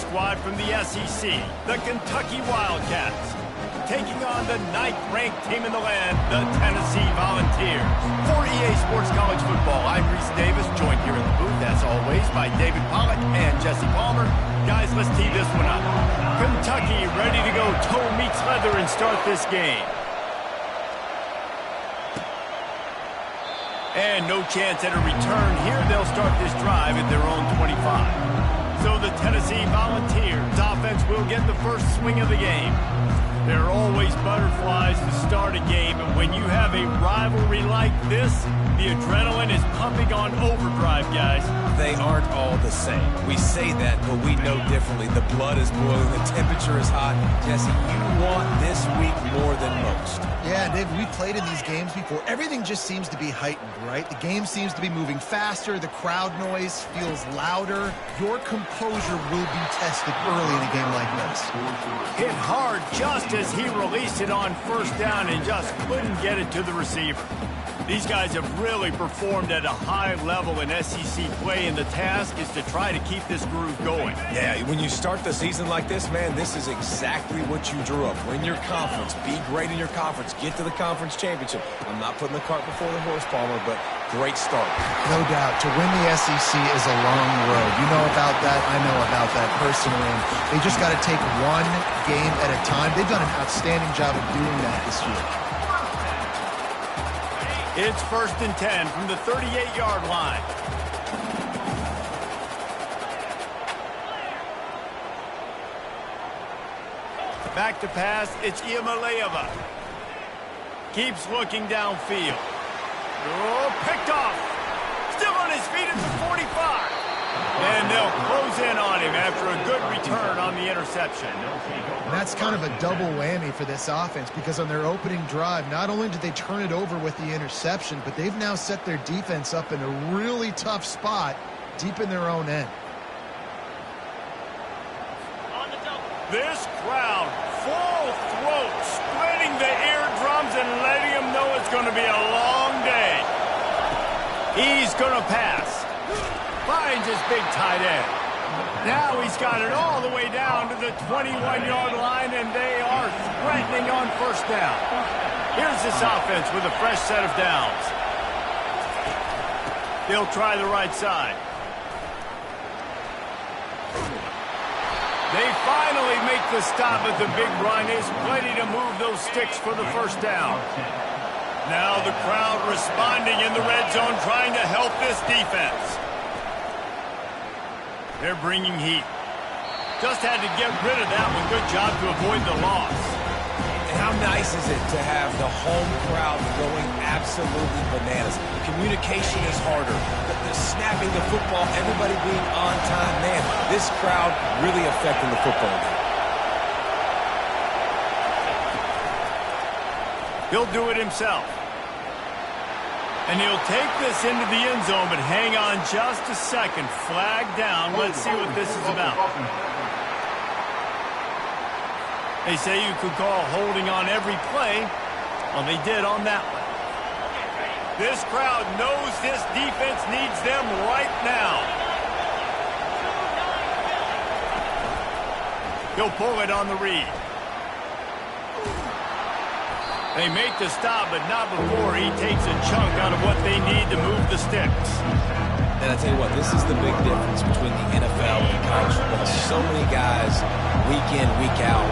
squad from the SEC, the Kentucky Wildcats, taking on the 9th-ranked team in the land, the Tennessee Volunteers. For EA Sports College Football, I'm Reese Davis, joined here in the booth, as always, by David Pollack and Jesse Palmer. Guys, let's tee this one up. Kentucky ready to go toe meets leather and start this game. And no chance at a return here. They'll start this drive at their own 25. So the Tennessee Volunteers offense will get the first swing of the game. There are always butterflies to start a game, and when you have a rivalry like this, the adrenaline is pumping on overdrive, guys. They aren't all the same. We say that, but we know differently. The blood is boiling, the temperature is hot. Jesse, you want this week more than most. Yeah, Dave, we've played in these games before. Everything just seems to be heightened, right? The game seems to be moving faster. The crowd noise feels louder. Your composure will be tested early in a game like this. Hit hard just as he released it on first down and just couldn't get it to the receiver. These guys have really performed at a high level in SEC play, and the task is to try to keep this groove going. Yeah, when you start the season like this, man, this is exactly what you drew up. Win your conference, be great in your conference, get to the conference championship. I'm not putting the cart before the horse, Palmer, but great start. No doubt. To win the SEC is a long road. You know about that. I know about that personally. They just got to take one game at a time. They've done an outstanding job of doing that this year. It's 1st and 10 from the 38-yard line. Back to pass, it's Iamaleava. Keeps looking downfield. Oh, picked off. Still on his feet at the 45. And they'll close in on him after a good return on the interception. And that's kind of a double whammy for this offense, because on their opening drive, not only did they turn it over with the interception, but they've now set their defense up in a really tough spot deep in their own end. This crowd, full throat, splitting the eardrums and letting them know it's going to be a long day. He's going to pass. Finds his big tight end. Now he's got it all the way down to the 21-yard line, and they are threatening on first down. Here's this offense with a fresh set of downs. They'll try the right side. They finally make the stop, but the big run is plenty to move those sticks for the first down. Now the crowd responding in the red zone, trying to help this defense. They're bringing heat. Just had to get rid of that one. Good job to avoid the loss. And how nice is it to have the home crowd going absolutely bananas? Communication is harder. The snapping the football, everybody being on time. Man, this crowd really affecting the football game. He'll do it himself. And he'll take this into the end zone, but hang on just a second. Flag down. Let's see what this is about. They say you could call holding on every play. Well, they did on that one. This crowd knows this defense needs them right now. He'll pull it on the read. They make the stop, but not before he takes a chunk out of what they need to move the sticks. And I tell you what, this is the big difference between the NFL and college football. So many guys, week in, week out,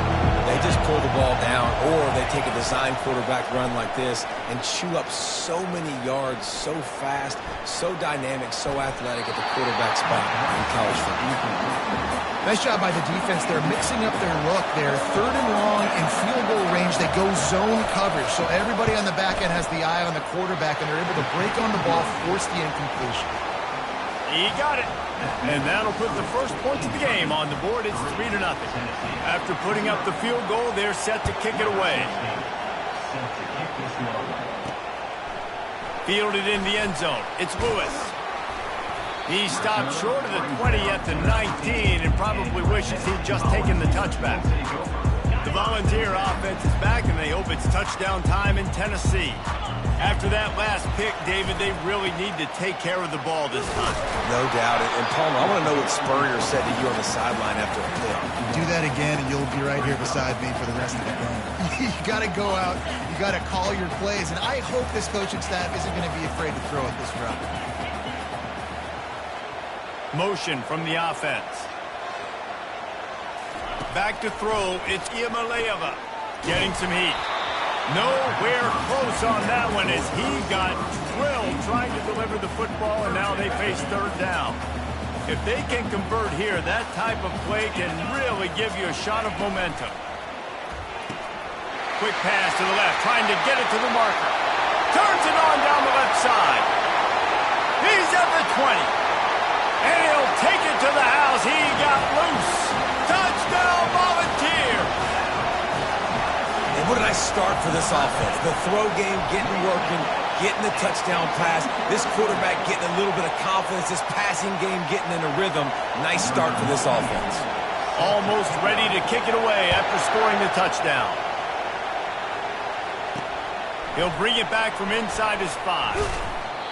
they just pull the ball down, or they take a design quarterback run like this and chew up so many yards so fast, so dynamic, so athletic at the quarterback spot in college football. Nice job by the defense. They're mixing up their look. They're 3rd and long in field goal range. They go zone coverage, so everybody on the back end has the eye on the quarterback, and they're able to break on the ball, force the incompletion. He got it. And that'll put the first points of the game on the board. It's 3-0. After putting up the field goal, they're set to kick it away. Fielded in the end zone. It's Lewis. He stopped short of the 20 at the 19 and probably wishes he'd just taken the touchback. The Volunteer offense is back, and they hope it's touchdown time in Tennessee. After that last pick, David, they really need to take care of the ball this time. No doubt. And Palmer, I want to know what Spurrier said to you on the sideline after a pick. Do that again, and you'll be right here beside me for the rest of the game. You got to go out. You got to call your plays, and I hope this coaching staff isn't going to be afraid to throw at this route. Motion from the offense. Back to throw. It's Iamaleava getting some heat. Nowhere close on that one as he got drilled trying to deliver the football, and now they face third down. If they can convert here, that type of play can really give you a shot of momentum. Quick pass to the left, trying to get it to the marker. Turns it on down the left side. He's at the 20. And he'll take it to the house. He got loose. Touchdown, Volunteer. And what did I start for this offense? The throw game getting working, getting the touchdown pass. This quarterback getting a little bit of confidence. This passing game getting in a rhythm. Nice start for this offense. Almost ready to kick it away after scoring the touchdown. He'll bring it back from inside his 5.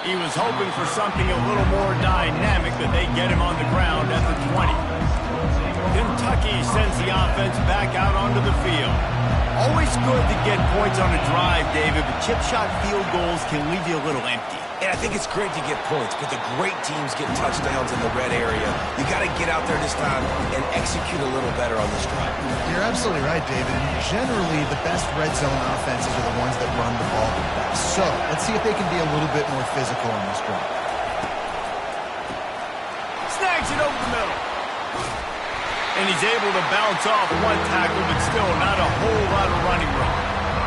He was hoping for something a little more dynamic, but they get him on the ground at the 20. Kentucky sends the offense back out onto the field. Always good to get points on a drive, David, but chip shot field goals can leave you a little empty. And I think it's great to get points, but the great teams get touchdowns in the red area. You got to get out there this time and execute a little better on this drive. You're absolutely right, David. And generally, the best red zone offenses are the ones that run the ball the best. So let's see if they can be a little bit more physical on this drive. Snags it over the middle. And he's able to bounce off one tackle, but still not a whole lot of running room.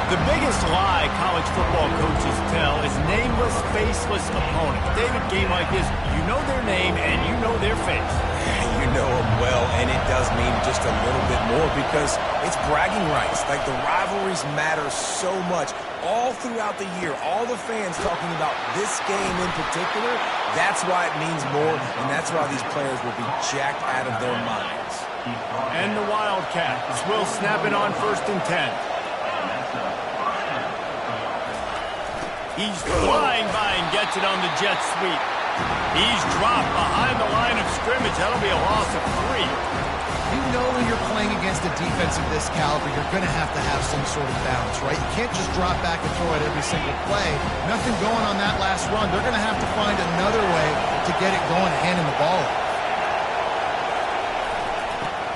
The biggest lie college football coaches tell is nameless, faceless opponents. David, game like this, you know their name and you know their face. You know them well, and it does mean just a little bit more because it's bragging rights. Like, the rivalries matter so much. All throughout the year, all the fans talking about this game in particular, that's why it means more, and that's why these players will be jacked out of their minds. And the Wildcats will snap it on 1st and 10. He's flying by and gets it on the jet sweep. He's dropped behind the line of scrimmage. That'll be a loss of 3. You know when you're playing against a defense of this caliber, you're going to have some sort of balance, right? You can't just drop back and throw it every single play. Nothing going on that last run. They're going to have to find another way to get it going, handing the ball off.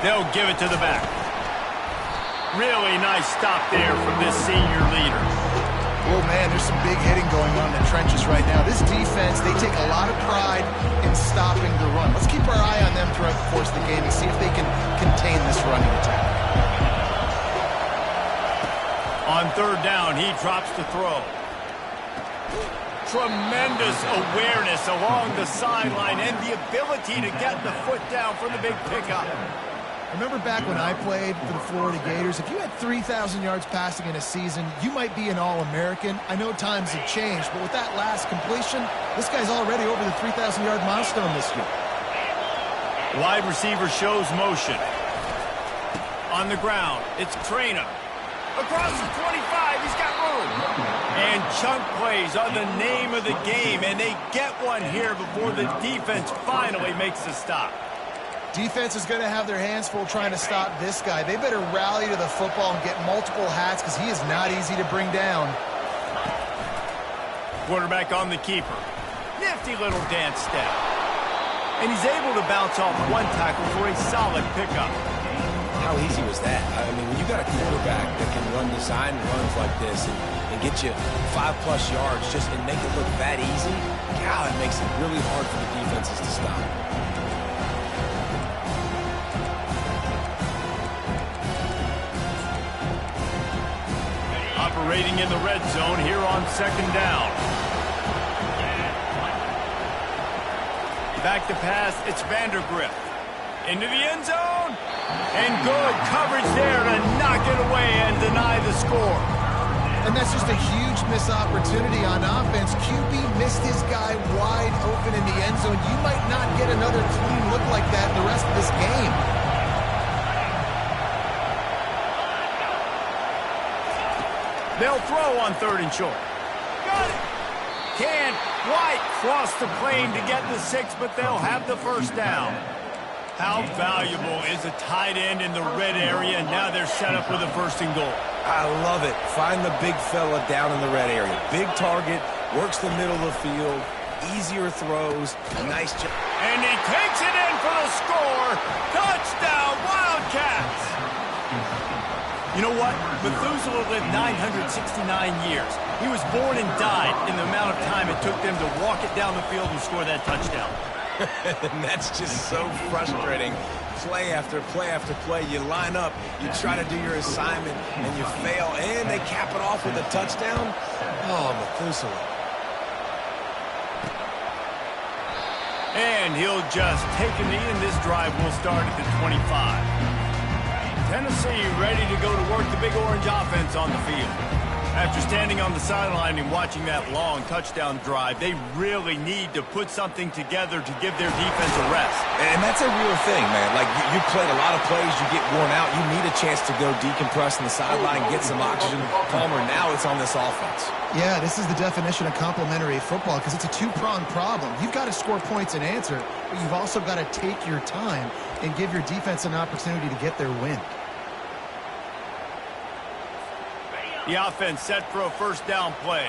They'll give it to the back. Really nice stop there from this senior leader. Oh, man, there's some big hitting going on in the trenches right now. This defense, they take a lot of pride in stopping the run. Let's keep our eye on them throughout the course of the game and see if they can contain this running attack. On 3rd down, he drops to throw. Tremendous awareness along the sideline and the ability to get the foot down for the big pickup. Remember back when I played for the Florida Gators, if you had 3,000 yards passing in a season, you might be an All-American. I know times have changed, but with that last completion, this guy's already over the 3,000-yard milestone this year. Wide receiver shows motion. On the ground, it's Trainer. Across the 25, he's got room. And chunk plays are the name of the game, and they get one here before the defense finally makes the stop. Defense is going to have their hands full trying to stop this guy. They better rally to the football and get multiple hats because he is not easy to bring down. Quarterback on the keeper. Nifty little dance step. And he's able to bounce off one tackle for a solid pickup. How easy was that? I mean, when you got a quarterback that can run design runs like this and get you 5+ yards just and make it look that easy, God, it makes it really hard for the defenses to stop. Operating in the red zone here on 2nd down. Back to pass, it's Vandergrift. Into the end zone. And good coverage there to knock it away and deny the score. And that's just a huge missed opportunity on offense. QB missed his guy wide open in the end zone. You might not get another clean look like that in the rest of this game. They'll throw on 3rd and short. Got it. Can't quite cross the plane to get the 6, but they'll have the first down. How valuable is a tight end in the red area, and now they're set up with a 1st and goal. I love it. Find the big fella down in the red area. Big target, works the middle of the field, easier throws, a nice job. And he takes it in for the score. Touchdown, Wildcats! You know what? Methuselah lived 969 years. He was born and died in the amount of time it took them to walk it down the field and score that touchdown. And that's just so frustrating. Play after play after play. You line up, you try to do your assignment, and you fail, and they cap it off with a touchdown. Oh, Methuselah. And he'll just take a knee, and this drive will start at the 25. Tennessee ready to go to work the Big Orange offense on the field. After standing on the sideline and watching that long touchdown drive, they really need to put something together to give their defense a rest. And that's a real thing, man. Like, you played a lot of plays, you get worn out, you need a chance to go decompress on the sideline, get some oxygen. Palmer, now it's on this offense. Yeah, this is the definition of complementary football because it's a two-pronged problem. You've got to score points and answer, but you've also got to take your time and give your defense an opportunity to get their win. The offense set for a 1st down play.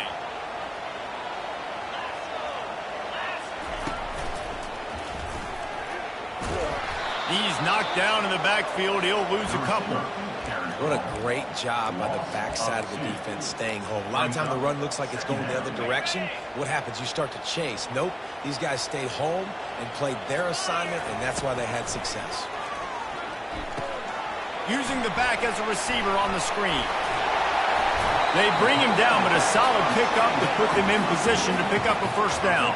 He's knocked down in the backfield. He'll lose a couple. What a great job by the backside of the defense staying home. A lot of time the run looks like it's going the other direction. What happens? You start to chase. Nope. These guys stayed home and played their assignment, and that's why they had success. Using the back as a receiver on the screen. They bring him down, but a solid pickup to put them in position to pick up a 1st down.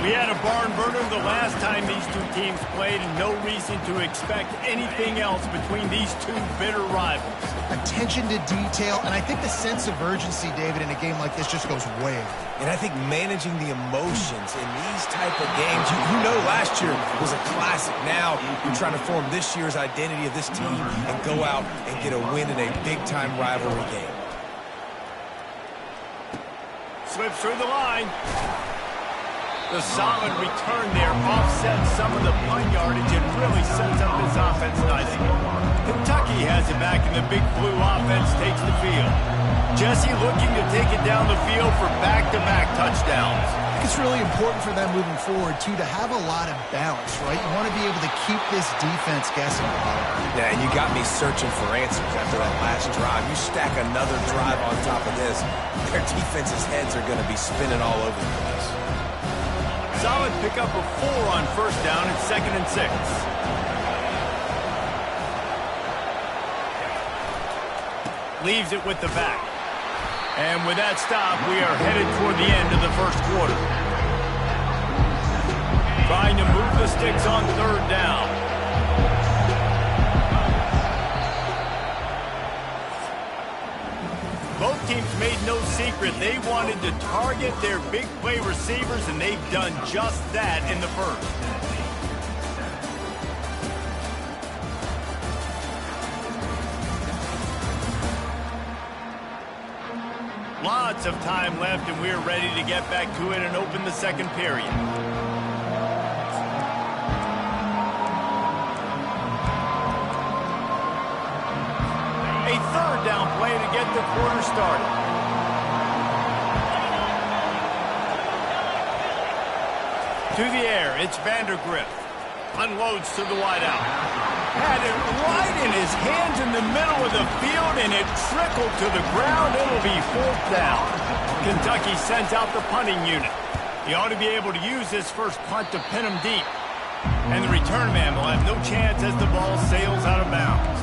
We had a barn burner the last time these two teams played, and no reason to expect anything else between these two bitter rivals. Attention to detail, and I think the sense of urgency, David, in a game like this just goes way up. And I think managing the emotions in these type of games, you know last year was a classic. Now you're trying to form this year's identity of this team and go out and get a win in a big-time rivalry game. Slips through the line. The solid return there offsets some of the punt yardage and really sets up this offense nicely. Kentucky has it back, and the Big Blue offense takes the field. Jesse looking to take it down the field for back-to-back touchdowns. I think it's really important for them moving forward, too, to have a lot of balance, right? You want to be able to keep this defense guessing. Yeah, and you got me searching for answers after that last drive. You stack another drive on top of this, their defense's heads are going to be spinning all over the place. Solid pickup of 4 on 1st down and 2nd and 6. Leaves it with the back. And with that stop, we are headed toward the end of the 1st quarter. Trying to move the sticks on 3rd down. Both teams made no secret they wanted to target their big play receivers, and they've done just that in the 1st. Lots of time left, and we're ready to get back to it and open the 2nd period. A 3rd down play to get the quarter started. To the air, it's Vandergrift. Unloads to the wideout. Had it right in his hands in the middle of the field, and it trickled to the ground. It'll be 4th down. Kentucky sends out the punting unit. He ought to be able to use this first punt to pin him deep. And the return man will have no chance as the ball sails out of bounds.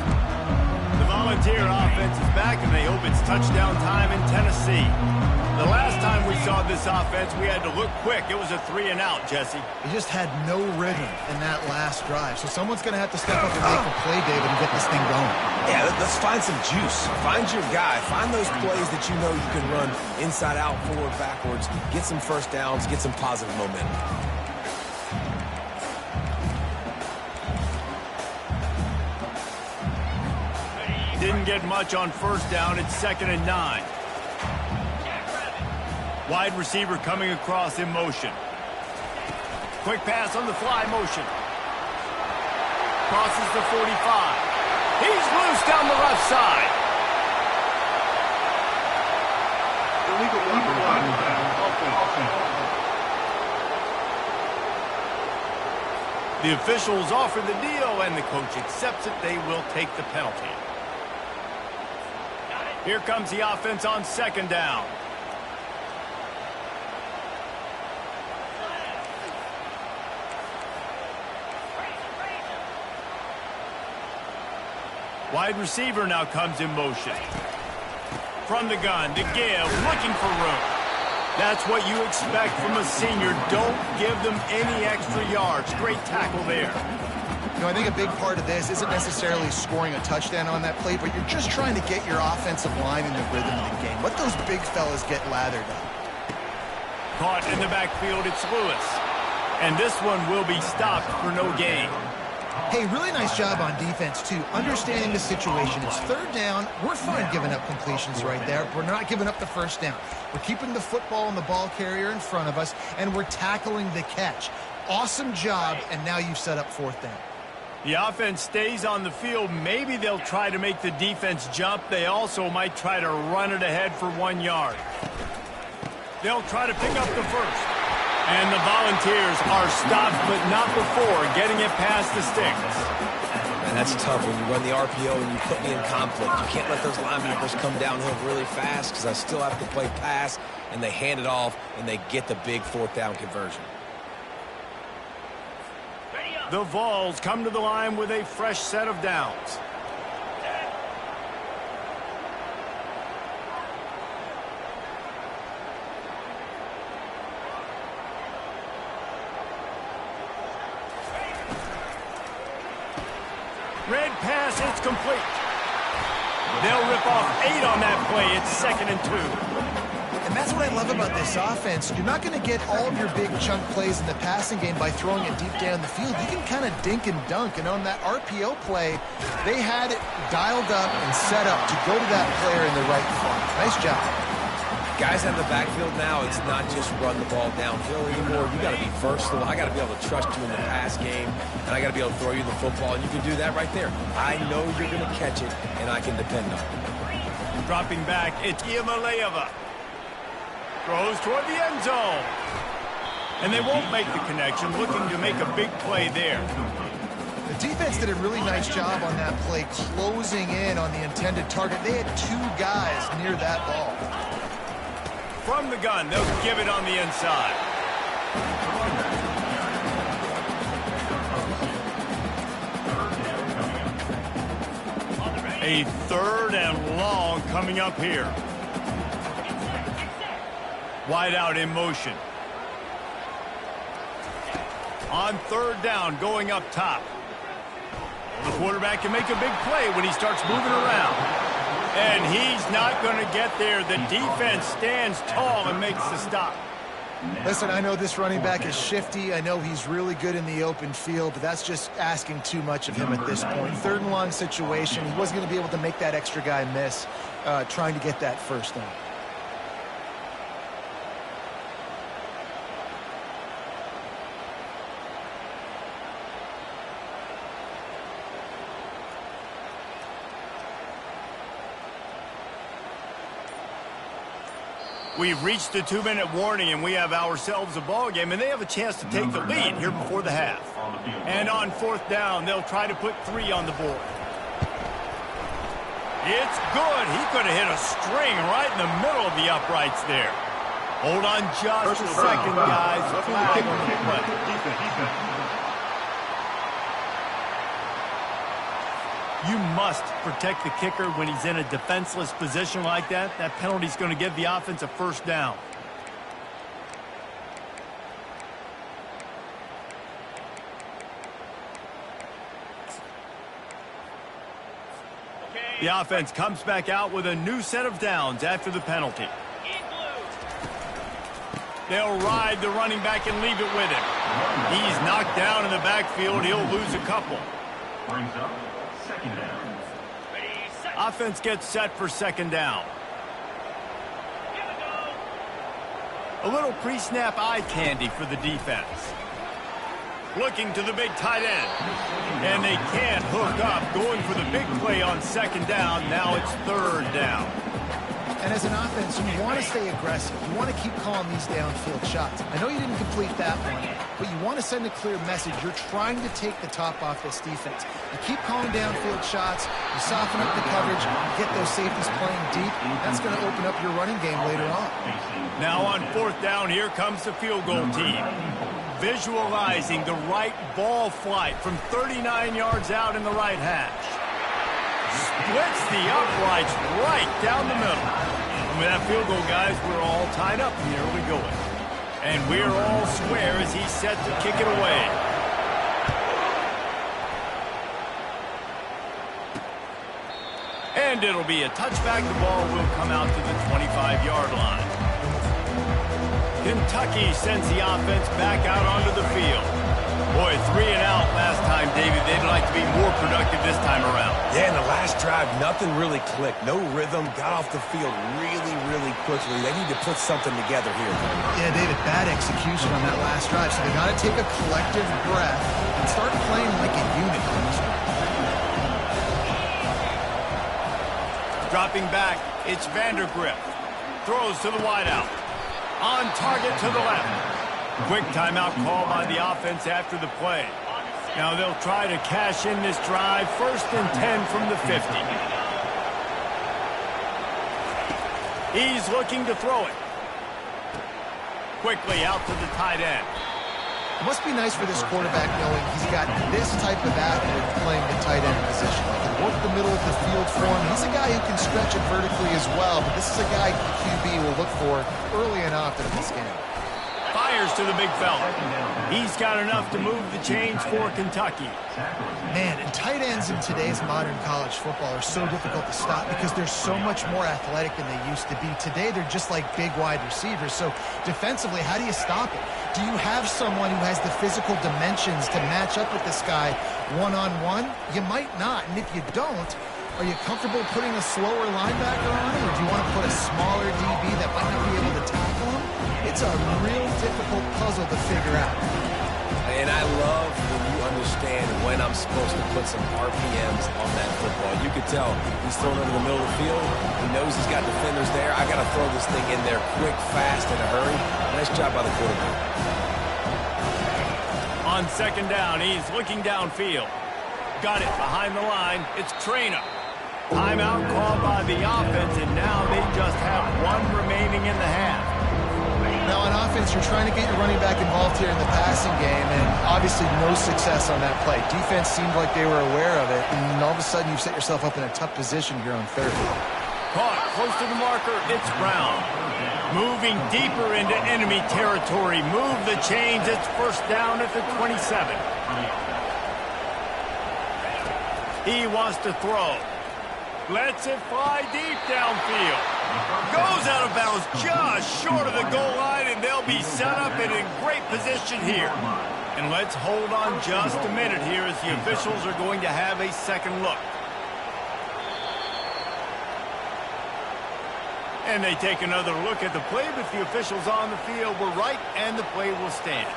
The Volunteer offense is back, and they hope it's touchdown time in Tennessee. The last time we saw this offense, we had to look quick. It was a 3-and-out, Jesse. He just had no rhythm in that last drive. So someone's going to have to step up and make a play, David, and get this thing going. Yeah, let's find some juice. Find your guy. Find those plays that you know you can run inside out, forward, backwards. Get some 1st downs. Get some positive momentum. Didn't get much on 1st down. It's 2nd and 9. Wide receiver coming across in motion. Quick pass on the fly motion. Crosses the 45. He's loose down the left side. The officials offer the deal, and the coach accepts it. They will take the penalty. Here comes the offense on second down. Wide receiver now comes in motion. From the gun to give, looking for room. That's what you expect from a senior. Don't give them any extra yards. Great tackle there. You know, I think a big part of this isn't necessarily scoring a touchdown on that play, but you're just trying to get your offensive line in the rhythm of the game. Let those big fellas get lathered up. Caught in the backfield, it's Lewis. And this one will be stopped for no gain. Hey, really nice job on defense, too. Understanding the situation. It's third down. We're fine giving up completions right there. We're not giving up the first down. We're keeping the football and the ball carrier in front of us, and we're tackling the catch. Awesome job, and now you've set up fourth down. The offense stays on the field. Maybe they'll try to make the defense jump. They also might try to run it ahead for 1 yard. They'll try to pick up the first. And the Volunteers are stopped, but not before getting it past the sticks. Man, that's tough when you run the RPO and you put me in conflict. You can't let those linebackers come downhill really fast because I still have to play pass, and they hand it off, and they get the big fourth down conversion. The Vols come to the line with a fresh set of downs. Red pass, it's complete. They'll rip off 8 on that play. It's 2nd and 2. And that's what I love about this offense. You're not going to get all of your big chunk plays in the passing game by throwing it deep down the field. You can kind of dink and dunk. And on that RPO play, they had it dialed up and set up to go to that player in the right spot. Nice job. Guys out of the backfield now, it's not just run the ball downhill anymore. You got to be versatile. I got to be able to trust you in the pass game, and I got to be able to throw you the football, and you can do that right there. I know you're going to catch it, and I can depend on it. Dropping back, it's Iamaleava. Throws toward the end zone. And they won't make the connection, looking to make a big play there. The defense did a really nice job on that play, closing in on the intended target. They had 2 guys near that ball. From the gun, they'll give it on the inside. A 3rd and long coming up here. Wide out in motion. On 3rd down, going up top. The quarterback can make a big play when he starts moving around. And he's not going to get there. The defense stands tall and makes the stop. Listen, I know this running back is shifty. I know he's really good in the open field, but that's just asking too much of him at this point. 3rd and long situation. He wasn't going to be able to make that extra guy miss trying to get that first down. We've reached the 2-minute warning, and we have ourselves a ball game, and they have a chance to take the lead here before the half. And on 4th down, they'll try to put 3 on the board. It's good. He could have hit a string right in the middle of the uprights there. Hold on just a second, guys. Flag on the play. You must protect the kicker when he's in a defenseless position like that. That penalty's going to give the offense a first down. The offense comes back out with a new set of downs after the penalty. They'll ride the running back and leave it with him. He's knocked down in the backfield. He'll lose a couple. Brings up 2nd down. Offense gets set for 2nd down. A little pre-snap eye candy for the defense. Looking to the big tight end. And they can't hook up, going for the big play on second down. Now it's third down. And as an offense, you want to stay aggressive. You want to keep calling these downfield shots. I know you didn't complete that one, but you want to send a clear message. You're trying to take the top off this defense. You keep calling downfield shots, you soften up the coverage, you get those safeties playing deep. That's going to open up your running game later on. Now on fourth down, here comes the field goal team. Visualizing the right ball flight from 39 yards out in the right hash. Splits the uprights right down the middle. And with that field goal, guys, we're all tied up in the early going. And we're all square as he's set to kick it away. And it'll be a touchback. The ball will come out to the 25-yard line. Kentucky sends the offense back out onto the field. Boy, 3 and out last time, David. They'd like to be more productive this time around. Yeah, in the last drive, nothing really clicked. No rhythm. Got off the field really, really quickly. They need to put something together here. Yeah, David, bad execution on that last drive. So they got to take a collective breath and start playing like a unit on this one. Dropping back, it's Vandergrift. Throws to the wideout. On target to the left. Quick timeout call by the offense after the play. Now they'll try to cash in this drive. 1st and 10 from the 50. He's looking to throw it. Quickly out to the tight end. It must be nice for this quarterback knowing he's got this type of athlete playing the tight end position. He can work the middle of the field for him. He's a guy who can stretch it vertically as well, but this is a guy QB will look for early and often in this game. Fires to the big fella. He's got enough to move the chains for Kentucky. Man, and tight ends in today's modern college football are so difficult to stop because they're so much more athletic than they used to be. Today, they're just like big wide receivers. So defensively, how do you stop it? Do you have someone who has the physical dimensions to match up with this guy one-on-one? You might not. And if you don't, are you comfortable putting a slower linebacker on him? Or do you want to put a smaller DB that might not be able to tackle him? It's a real difficult puzzle to figure out. And I love when you understand when I'm supposed to put some RPMs on that football. You could tell he's thrown over the middle of the field. He knows he's got defenders there. I got to throw this thing in there quick, fast, in a hurry. Nice job by the quarterback. On second down, he's looking downfield. Got it behind the line. It's Trainer. Timeout called by the offense, and now they just have one remaining in the half. Now, on offense, you're trying to get your running back involved here in the passing game, and obviously no success on that play. Defense seemed like they were aware of it, and all of a sudden you've set yourself up in a tough position here on third. Caught close to the marker, it's Brown. Moving deeper into enemy territory. Move the chains, it's first down at the 27. He wants to throw. Lets it fly deep downfield. Goes out of bounds just short of the goal line, and they'll be set up and in great position here. And let's hold on just a minute here as the officials are going to have a second look. And they take another look at the play, but the officials on the field were right, and the play will stand.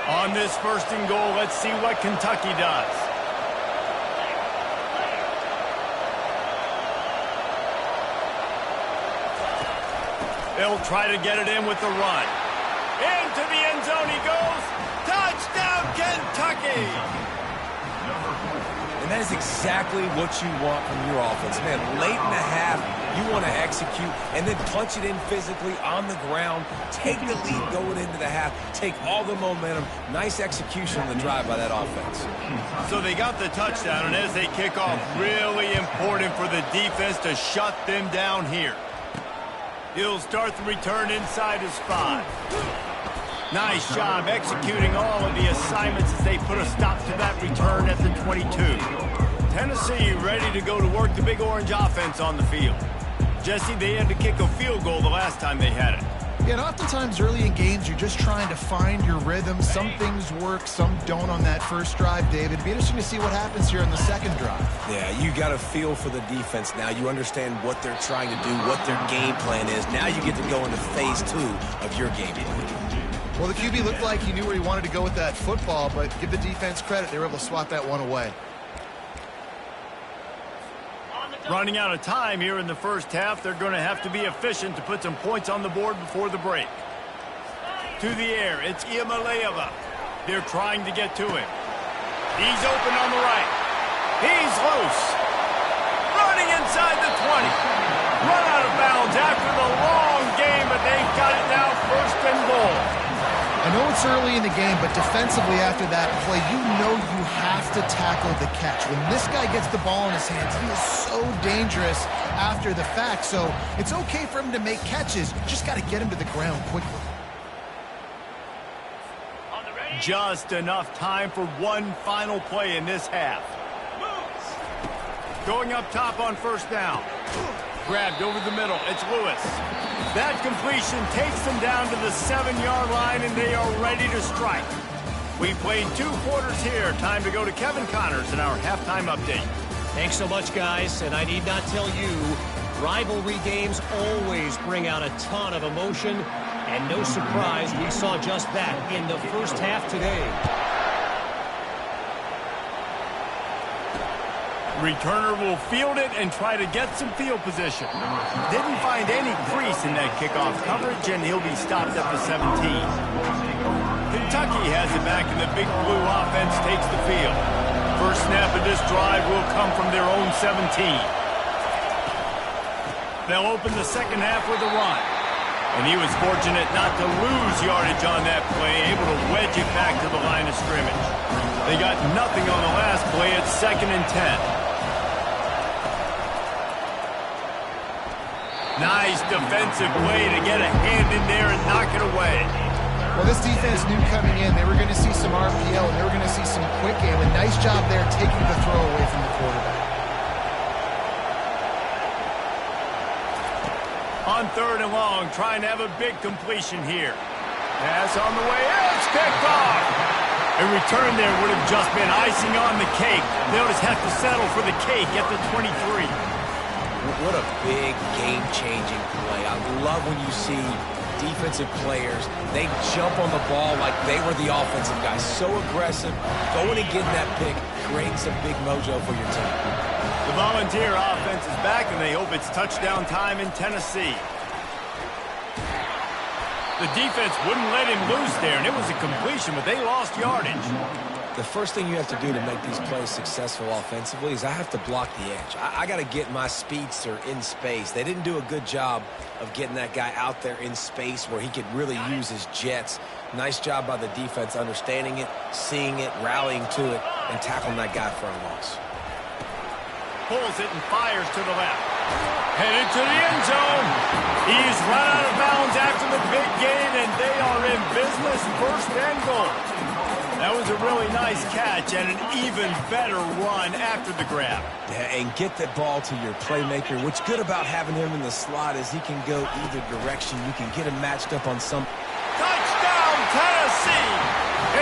On this 1st and goal, let's see what Kentucky does. They'll try to get it in with the run. Into the end zone he goes. Touchdown, Kentucky! And that is exactly what you want from your offense. Man, late in the half, you want to execute and then punch it in physically on the ground. Take the lead going into the half. Take all the momentum. Nice execution on the drive by that offense. So they got the touchdown, and as they kick off, really important for the defense to shut them down here. He'll start the return inside his 5. Nice job executing all of the assignments as they put a stop to that return at the 22. Tennessee ready to go to work, the Big Orange offense on the field. Jesse, they had to kick a field goal the last time they had it. Yeah, and oftentimes early in games, you're just trying to find your rhythm. Some things work, some don't on that first drive, David. It'd be interesting to see what happens here on the second drive. Yeah, you got a feel for the defense now. You understand what they're trying to do, what their game plan is. Now you get to go into phase 2 of your game plan. Well, the QB looked like he knew where he wanted to go with that football, but give the defense credit. They were able to swat that one away. Running out of time here in the first half. They're going to have to be efficient to put some points on the board before the break. To the air, it's Iamaleava. They're trying to get to him. He's open on the right. He's loose. Running inside the 20. Run out of bounds after the long game, but they've got it now first and goal. I know it's early in the game, but defensively after that play, you know you have to tackle the catch. When this guy gets the ball in his hands, he is so dangerous after the fact. So it's okay for him to make catches. Just got to get him to the ground quickly. Just enough time for one final play in this half. Going up top on first down. Grabbed over the middle. It's Lewis. That completion takes them down to the 7-yard line, and they are ready to strike. We played 2 quarters here. Time to go to Kevin Connors in our halftime update. Thanks so much, guys. And I need not tell you, rivalry games always bring out a ton of emotion. And no surprise, we saw just that in the first half today. Returner will field it and try to get some field position. Didn't find any crease in that kickoff coverage, and he'll be stopped at the 17. Kentucky has it back, and the Big Blue offense takes the field. First snap of this drive will come from their own 17. They'll open the second half with a run. And he was fortunate not to lose yardage on that play, able to wedge it back to the line of scrimmage. They got nothing on the last play. It's 2nd and 10. Nice defensive play to get a hand in there and knock it away. Well, this defense knew coming in they were going to see some RPO and they were going to see some quick game. A nice job there taking the throw away from the quarterback. On 3rd and long, trying to have a big completion here. Pass on the way. It's picked off. A return there would have just been icing on the cake. They'll just have to settle for the cake at the 23. What a big game-changing play. I love when you see defensive players, they jump on the ball like they were the offensive guys. So aggressive, going and getting that pick, creating some big mojo for your team. The Volunteer offense is back, and they hope it's touchdown time in Tennessee. The defense wouldn't let him loose there, and it was a completion, but they lost yardage. The first thing you have to do to make these plays successful offensively is I have to block the edge. I got to get my speedster in space. They didn't do a good job of getting that guy out there in space where he could really use his jets. Nice job by the defense understanding it, seeing it, rallying to it, and tackling that guy for a loss. Pulls it and fires to the left. Headed to the end zone. He's run out of bounds after the big game, and they are in business. 1st and goal. That was a really nice catch and an even better run after the grab. Yeah, and get that ball to your playmaker. What's good about having him in the slot is he can go either direction. You can get him matched up on some. Touchdown, Tennessee!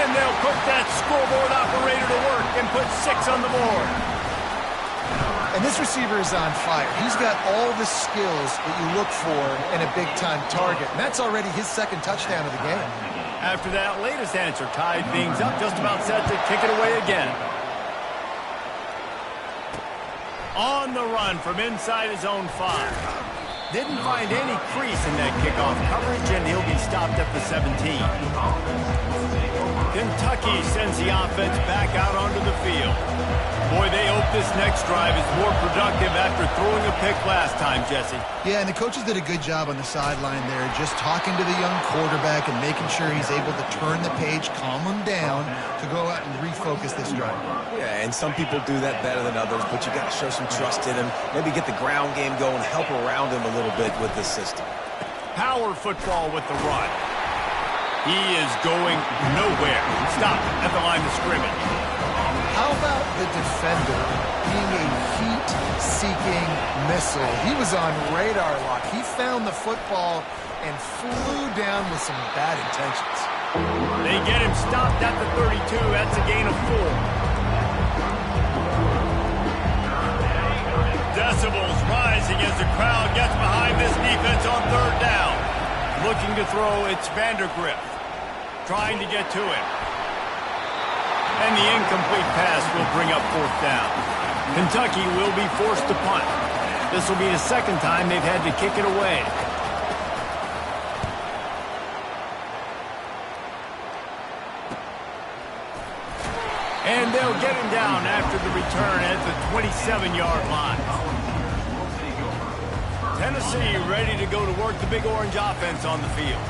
And they'll put that scoreboard operator to work and put 6 on the board. And this receiver is on fire. He's got all the skills that you look for in a big-time target. And that's already his 2nd touchdown of the game. After that latest answer tied things up, just about set to kick it away again. On the run from inside his own 5. Didn't find any crease in that kickoff coverage, and he'll be stopped at the 17. Kentucky sends the offense back out onto the field. Boy, they hope this next drive is more productive after throwing a pick last time, Jesse. Yeah, and the coaches did a good job on the sideline there, just talking to the young quarterback and making sure he's able to turn the page, calm him down to go out and refocus this drive. Yeah, and some people do that better than others, but you got to show some trust in him. Maybe get the ground game going, help around him a little bit with this system. Power football with the run. He is going nowhere. Stop at the line of scrimmage. How about the defender who being a heat-seeking missile. He was on radar lock. He found the football and flew down with some bad intentions. They get him stopped at the 32. That's a gain of 4. Decibels rising as the crowd gets behind this defense on third down. Looking to throw, it's Vandergrift. Trying to get to him. And the incomplete pass will bring up fourth down. Kentucky will be forced to punt. This will be the second time they've had to kick it away. And they'll get him down after the return at the 27-yard line. Tennessee ready to go to work the Big Orange offense on the field.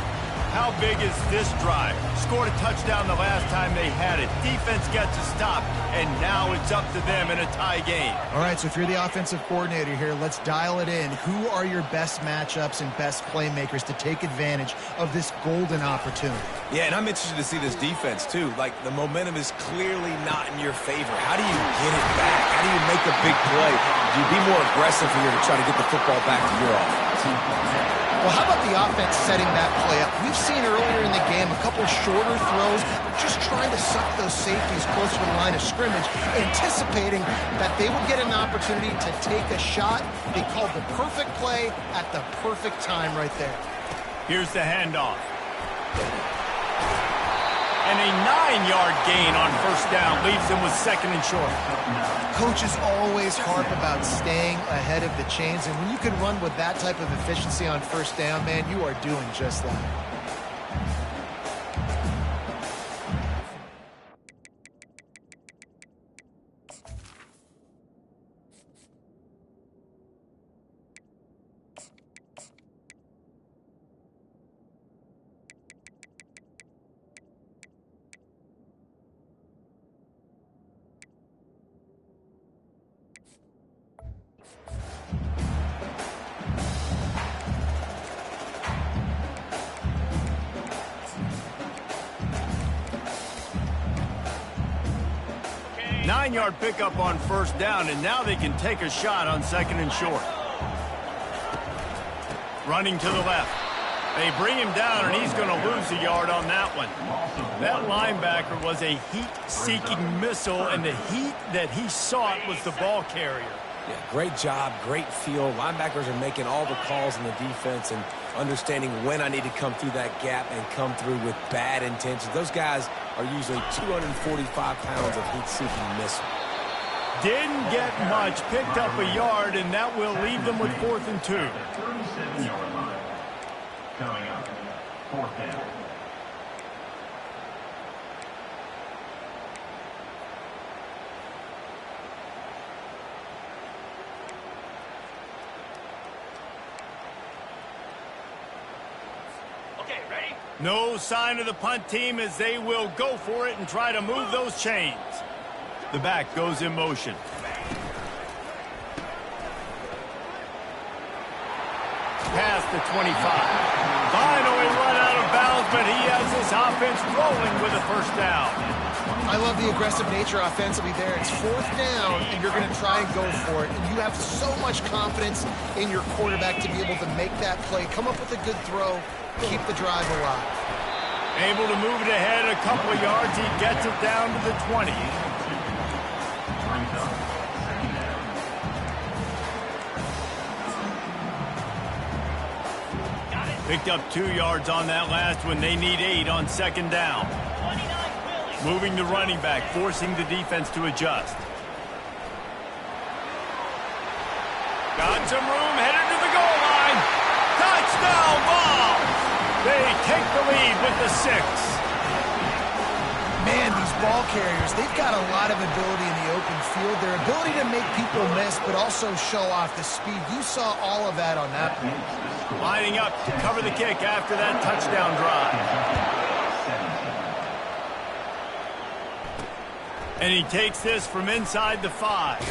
How big is this drive? Scored a touchdown the last time they had it. Defense gets a stop, and now it's up to them in a tie game. All right, so if you're the offensive coordinator here, let's dial it in. Who are your best matchups and best playmakers to take advantage of this golden opportunity? Yeah, and I'm interested to see this defense, too. Like, the momentum is clearly not in your favor. How do you get it back? How do you make a big play? Do you be more aggressive here to try to get the football back to your offense? Well, how about the offense setting that play up? We've seen earlier in the game a couple shorter throws, just trying to suck those safeties closer to the line of scrimmage, anticipating that they would get an opportunity to take a shot. They called the perfect play at the perfect time right there. Here's the handoff. And a 9-yard gain on first down leaves them with second and short. Coaches always harp about staying ahead of the chains, and when you can run with that type of efficiency on first down, man, you are doing just that. Nine-yard pickup on first down, and now they can take a shot on second and short. Running to the left. They bring him down, and he's going to lose a yard on that one. That linebacker was a heat-seeking missile, and the heat that he sought was the ball carrier. Yeah, great job, great feel. Linebackers are making all the calls in the defense and understanding when I need to come through that gap and come through with bad intentions. Those guys are usually 245 pounds of heat-seeking missile. Didn't get much, picked up a yard, and that will leave them with 4th and 2. 37-yard line. Coming up, fourth down. No sign of the punt team as they will go for it and try to move those chains. The back goes in motion. Past the 25. Finally run out of bounds, but he has this offense rolling with a first down. I love the aggressive nature offensively there. It's 4th down, and you're going to try and go for it. And you have so much confidence in your quarterback to be able to make that play, come up with a good throw, keep the drive alive. Able to move it ahead a couple of yards. He gets it down to the 20. Picked up 2 yards on that last one. They need 8 on second down. Moving the running back, forcing the defense to adjust. Got some room, headed to the goal line. Touchdown ball! They take the lead with the 6. Man, these ball carriers, they've got a lot of ability in the open field. Their ability to make people miss, but also show off the speed. You saw all of that on that play. Lining up to cover the kick after that touchdown drive. And he takes this from inside the 5.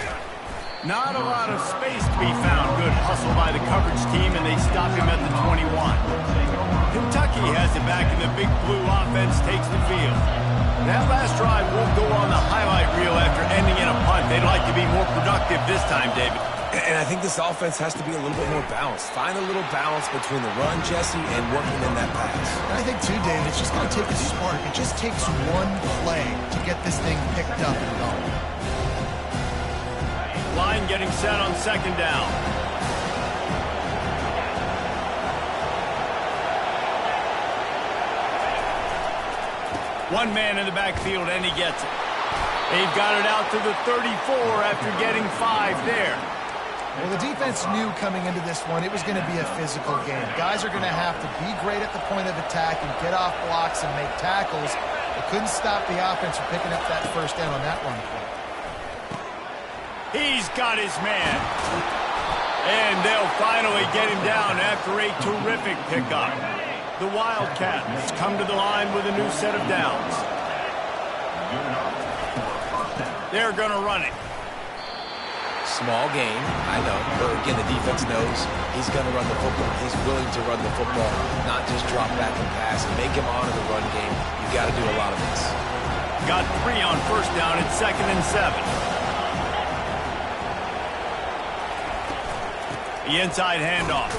Not a lot of space to be found. Good hustle by the coverage team, and they stop him at the 21. Kentucky has it back, and the big blue offense takes the field. That last drive won't go on the highlight feel after ending in a punt. They'd like to be more productive this time, David. And I think this offense has to be a little bit more balanced. Find a little balance between the run, Jesse, and working in that pass. I think, too, David, it's just going to take a spark. It just takes one play to get this thing picked up and going. Line getting set on second down. One man in the backfield, and he gets it. They've got it out to the 34 after getting 5 there. Well, the defense knew coming into this one it was going to be a physical game. Guys are going to have to be great at the point of attack and get off blocks and make tackles. They couldn't stop the offense from picking up that first down on that run play. He's got his man. And they'll finally get him down after a terrific pickup. The Wildcats come to the line with a new set of downs. They're going to run it. Small game, I know. But again, the defense knows he's going to run the football. He's willing to run the football, not just drop back and pass and make him honor the run game. You've got to do a lot of this. Got 3 on first down at 2nd and 7. The inside handoff.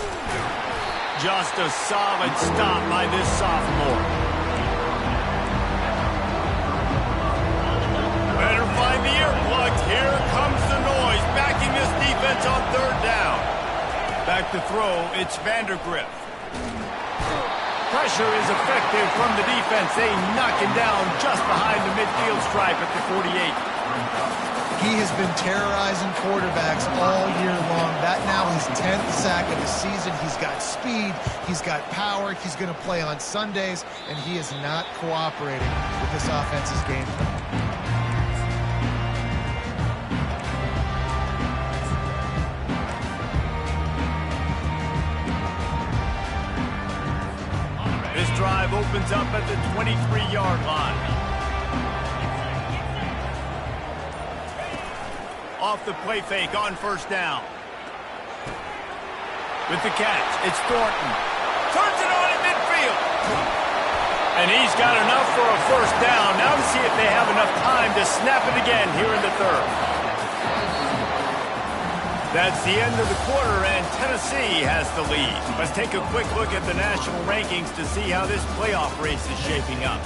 Just a solid stop by this sophomore. Better find the earplugs. Here comes the noise, backing this defense on 3rd down. Back to throw, it's Vandergriff. Pressure is effective from the defense. They knock him down just behind the midfield stripe at the 48. He has been terrorizing quarterbacks all year long. That now his 10th sack of the season. He's got speed. He's got power. He's going to play on Sundays, and he is not cooperating with this offense's game plan. This drive opens up at the 23-yard line. Off the play fake on first down. With the catch, it's Thornton. Turns it on in midfield. And he's got enough for a first down. Now to see if they have enough time to snap it again here in the 3rd. That's the end of the quarter, and Tennessee has the lead. Let's take a quick look at the national rankings to see how this playoff race is shaping up.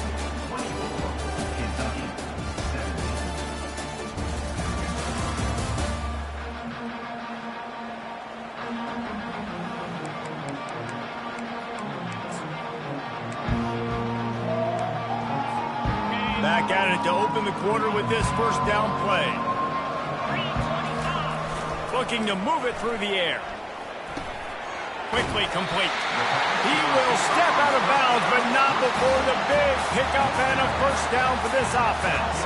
Back at it to open the quarter with this first down play. Looking to move it through the air. Quickly complete. He will step out of bounds, but not before the big pickup and a first down for this offense.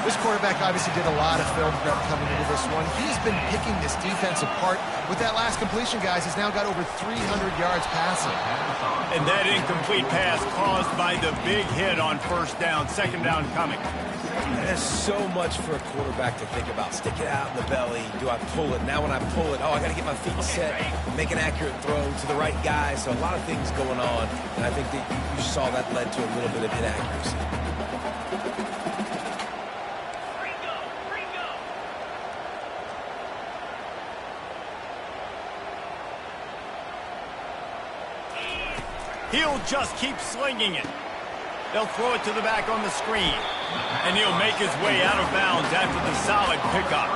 This quarterback obviously did a lot of film prep coming into this one. He's been picking this defense apart. With that last completion, guys, he's now got over 300 yards passing. And that incomplete pass caused by the big hit on first down, 2nd down coming. There's so much for a quarterback to think about. Stick it out in the belly. Do I pull it? Now when I pull it, I got to get my feet set, make an accurate throw to the right guy. So a lot of things going on, and I think that you saw that led to a little bit of inaccuracy. He'll just keep slinging it. They'll throw it to the back on the screen. And he'll make his way out of bounds after the solid pickup.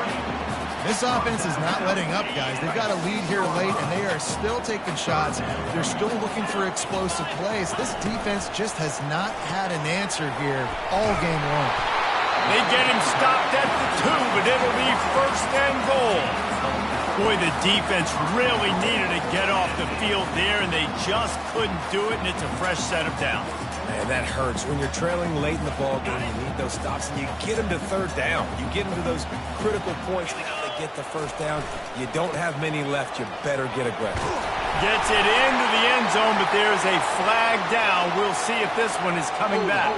This offense is not letting up, guys. They've got a lead here late, and they are still taking shots. They're still looking for explosive plays. This defense just has not had an answer here all game long. They get him stopped at the 2, but it'll be 1st and goal. Boy, the defense really needed to get off the field there, and they just couldn't do it, and it's a fresh set of downs. Man, that hurts. When you're trailing late in the ball game, you need those stops, and you get them to 3rd down. You get them to those critical points. They get the first down. You don't have many left. You better get aggressive. Gets it into the end zone, but there's a flag down. We'll see if this one is coming back.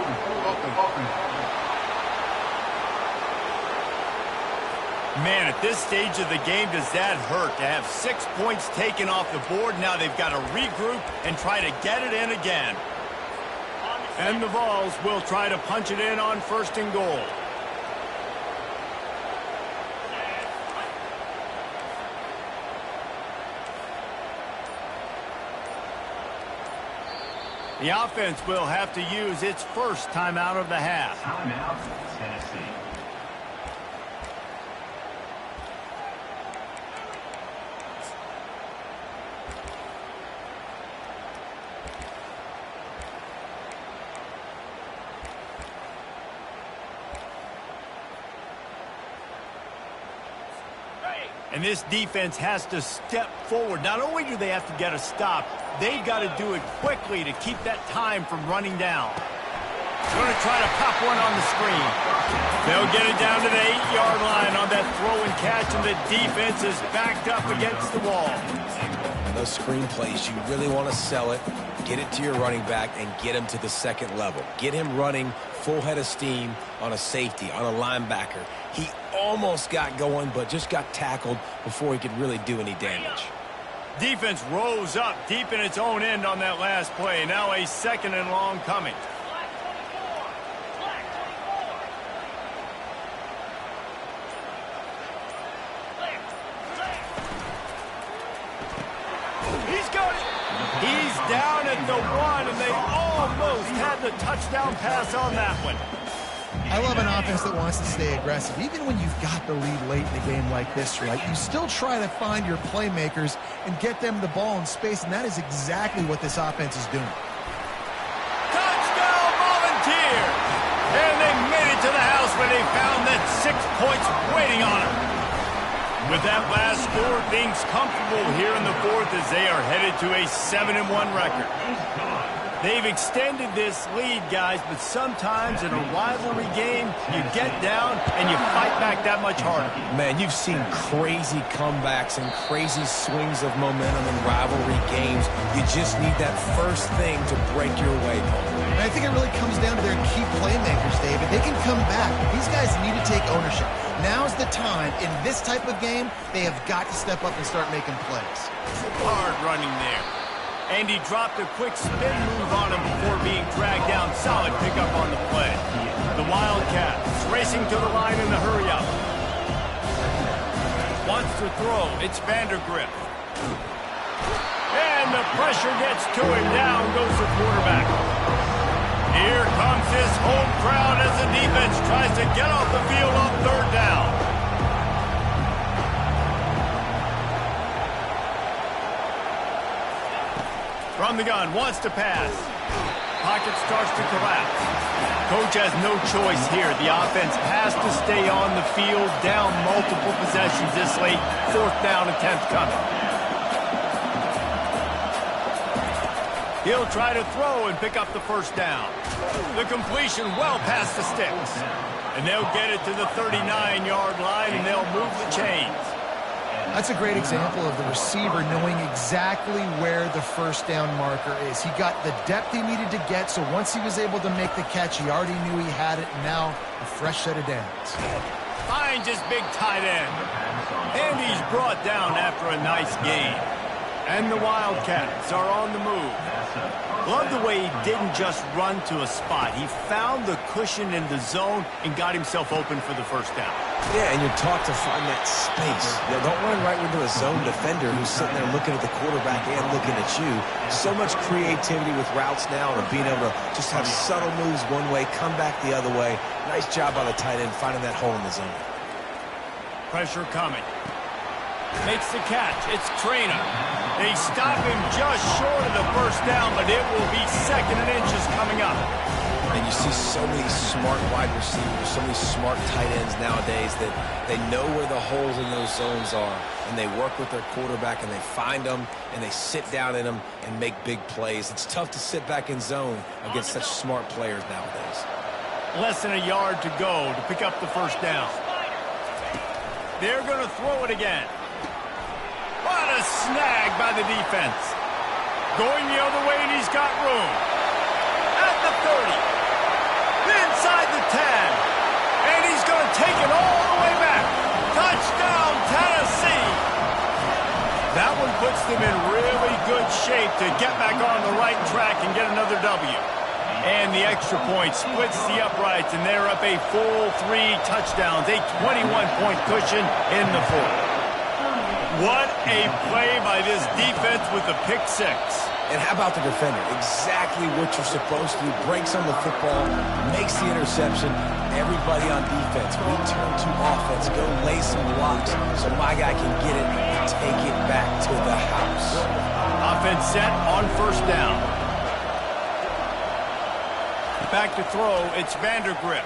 Man, at this stage of the game, does that hurt to have 6 points taken off the board? Now they've got to regroup and try to get it in again. And the Vols will try to punch it in on 1st and goal. The offense will have to use its first timeout of the half. Timeout, Tennessee. And this defense has to step forward. Not only do they have to get a stop, they've got to do it quickly to keep that time from running down. Going to try to pop one on the screen. They'll get it down to the 8-yard line on that throw and catch, and the defense is backed up against the wall. And those screen plays, you really want to sell it, get it to your running back, and get him to the second level. Get him running full head of steam on a safety, on a linebacker. He almost got going, but just got tackled before he could really do any damage. Defense rose up deep in its own end on that last play. Now a 2nd and long coming. He's got it. He's down at the 1, and they almost had the touchdown pass on that one. I love an offense that wants to stay aggressive. Even when you've got the lead late in the game like this, right, you still try to find your playmakers and get them the ball in space, and that is exactly what this offense is doing. Touchdown, Volunteers! And they made it to the house where they found that 6 points waiting on them. With that last score, things comfortable here in the 4th as they are headed to a 7-1 record. They've extended this lead, guys, but sometimes in a rivalry game, you get down and you fight back that much harder. Man, you've seen crazy comebacks and crazy swings of momentum in rivalry games. You just need that first thing to break your way home. And I think it really comes down to their key playmakers, David. They can come back. These guys need to take ownership. Now's the time. In this type of game, they have got to step up and start making plays. Hard running there. And he dropped a quick spin move on him before being dragged down. Solid pickup on the play. The Wildcats racing to the line in the hurry-up. Wants to throw. It's Vandergrift. And the pressure gets to him. Down goes the quarterback. Here comes this home crowd as the defense tries to get off the field on 3rd down. From the gun, wants to pass. Pocket starts to collapse. Coach has no choice here. The offense has to stay on the field, down multiple possessions this late. 4th down, 10th coming. He'll try to throw and pick up the 1st down. The completion well past the sticks. And they'll get it to the 39-yard line, and they'll move the chains. That's a great example of the receiver knowing exactly where the 1st down marker is. He got the depth he needed to get, so once he was able to make the catch, he already knew he had it, and now a fresh set of downs. Finds his big tight end. And he's brought down after a nice gain. And the Wildcats are on the move. Love the way he didn't just run to a spot. He found the cushion in the zone and got himself open for the 1st down. Yeah, and you're taught to find that space. You know, don't run right into a zone defender who's sitting there looking at the quarterback and looking at you. So much creativity with routes now and being able to just have subtle moves one way, come back the other way. Nice job by the tight end finding that hole in the zone. Pressure coming. Makes the catch. It's Trainer. They stop him just short of the 1st down, but it will be 2nd and inches coming up. And you see so many smart wide receivers, so many smart tight ends nowadays that they know where the holes in those zones are, and they work with their quarterback, and they find them, and they sit down in them and make big plays. It's tough to sit back in zone against such smart players nowadays. Less than a yard to go to pick up the 1st down. They're going to throw it again. What a snag by the defense. Going the other way, and he's got room. At the 30. Inside the 10. And he's going to take it all the way back. Touchdown, Tennessee. That one puts them in really good shape to get back on the right track and get another W. And the extra point splits the uprights, and they're up a full 3 touchdowns, a 21-point cushion in the 4th. What a play by this defense with the pick 6. And how about the defender? Exactly what you're supposed to do. Breaks on the football, makes the interception. Everybody on defense, we turn to offense. Go lay some blocks so my guy can get it and take it back to the house. Offense set on first down. Back to throw, it's Vandergrift.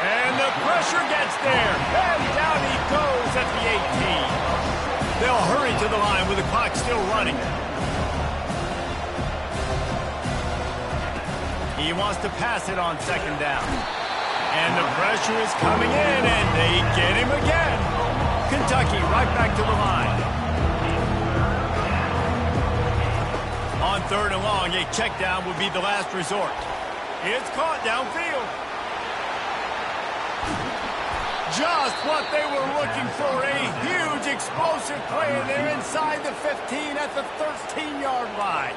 And the pressure gets there. And down he goes at the 18. They'll hurry to the line with the clock still running. He wants to pass it on second down. And the pressure is coming in, and they get him again. Kentucky right back to the line. On third and long, a check down would be the last resort. It's caught downfield. Just what they were looking for, a huge explosive play, and they're inside the 15 at the 13-yard line.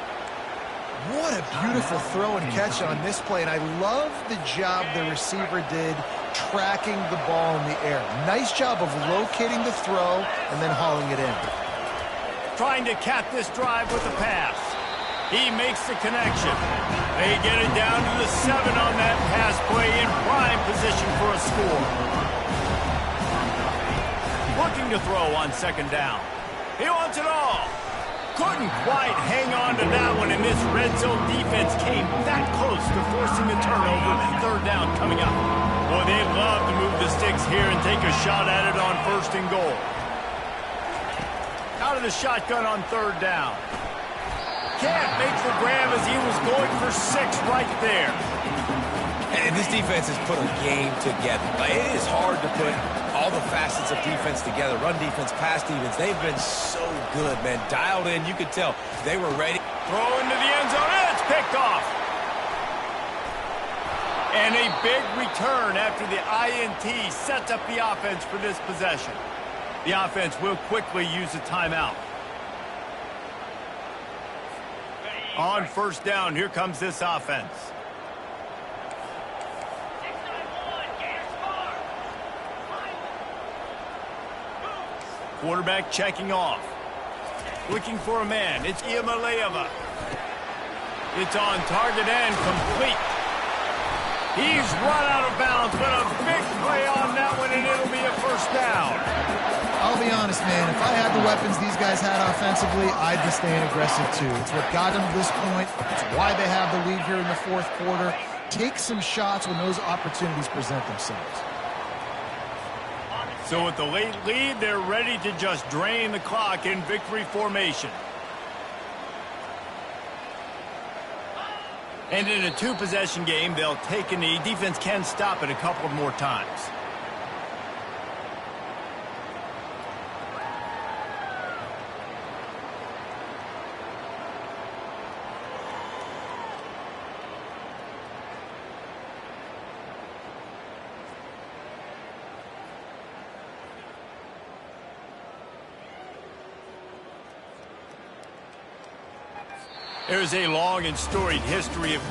What a beautiful throw and catch on this play, and I love the job the receiver did tracking the ball in the air. Nice job of locating the throw and then hauling it in. Trying to cap this drive with a pass. He makes the connection. They get it down to the 7 on that pass play in prime position for a score. Looking to throw on second down. He wants it all. Couldn't quite hang on to that one, and this red zone defense came that close to forcing a turnover. Third down coming up. Boy, they love to move the sticks here and take a shot at it on first and goal. Out of the shotgun on third down. Can't make the grab as he was going for 6 right there. And this defense has put a game together. It is hard to put all the facets of defense together. Run defense, pass defense. They've been so good, man. Dialed in. You could tell they were ready. Throw into the end zone. And it's picked off. And a big return after the INT sets up the offense for this possession. The offense will quickly use a timeout. On first down, here comes this offense. Quarterback checking off. Looking for a man. It's Iamaleava. It's on target and complete. He's run out of bounds, but a big play on that one, and it'll be a first down. I'll be honest, man. If I had the weapons these guys had offensively, I'd be staying aggressive too. It's what got them to this point. It's why they have the lead here in the fourth quarter. Take some shots when those opportunities present themselves. So with the late lead, they're ready to just drain the clock in victory formation. And in a 2-possession game, they'll take a knee. Defense can stop it a couple more times. There's a long and storied history of